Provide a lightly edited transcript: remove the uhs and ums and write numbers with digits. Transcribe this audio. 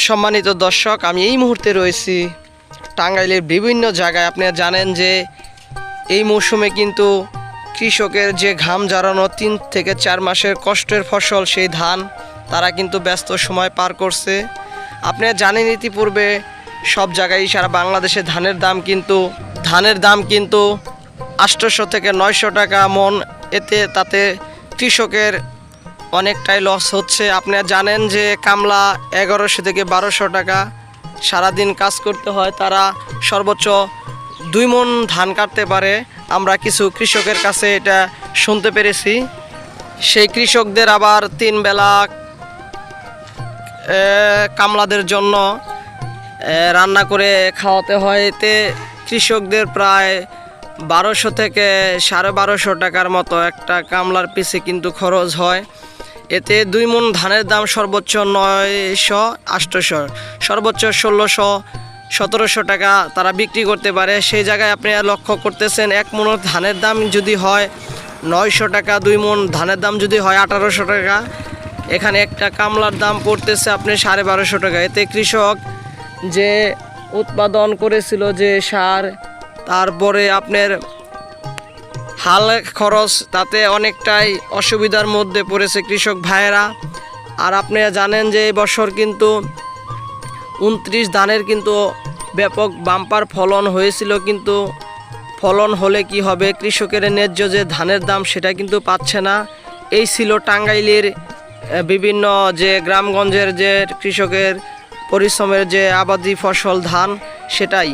সম্মানিত দর্শক, আমি এই মুহূর্তে রয়েছি টাঙ্গাইলের বিভিন্ন জায়গায়। আপনারা জানেন যে এই মৌসুমে কিন্তু কৃষকের যে ঘাম ঝরানো 3 থেকে 4 মাসের কষ্টের ফসল সেই ধান, তারা কিন্তু ব্যস্ত সময় পার করছে। আপনারা জানেন ইতিপূর্বে সব জায়গায় সারা বাংলাদেশে ধানের দাম কিন্তু 800 থেকে 900 টাকা মন। তাতে কৃষকের অনেকটাই লস হচ্ছে। আপনারা জানেন যে কামলা 1100 থেকে 1200 টাকা সারাদিন কাজ করতে হয়, তারা সর্বোচ্চ 2 মণ ধান কাটতে পারে। আমরা কিছু কৃষকের কাছে এটা শুনতে পেরেছি। সেই কৃষকদের আবার 3 বেলা কামলাদের জন্য রান্না করে খাওয়াতে হয়। এতে কৃষকদের প্রায় 1200 থেকে 1250 টাকার মতো একটা কামলার পিছে কিন্তু খরচ হয়। এতে 2 মণ ধানের দাম সর্বোচ্চ 900-800, সর্বোচ্চ 1600-1700 টাকা তারা বিক্রি করতে পারে। সেই জায়গায় আপনারা লক্ষ্য করতেছেন 1 মণ ধানের দাম যদি হয় 900 টাকা, 2 মণ ধানের দাম যদি হয় 1800 টাকা, এখানে একটা কামলার দাম পড়তেছে আপনি 1250 টাকা। এতে কৃষক যে উৎপাদন করেছিল যে সার, তারপরে আপনার হাল খরচ, তাতে অনেকটাই অসুবিধার মধ্যে পড়েছে কৃষক ভাইয়েরা। আর আপনারা জানেন যে এই বছর কিন্তু 29 ধানের কিন্তু ব্যাপক বাম্পার ফলন হয়েছিল, কিন্তু ফলন হলে কি হবে, কৃষকের ন্যায্য যে ধানের দাম সেটা কিন্তু পাচ্ছে না। এই ছিল টাঙ্গাইলের বিভিন্ন যে গ্রামগঞ্জের যে কৃষকের পরিশ্রমের যে আবাদি ফসল ধান, সেটাই।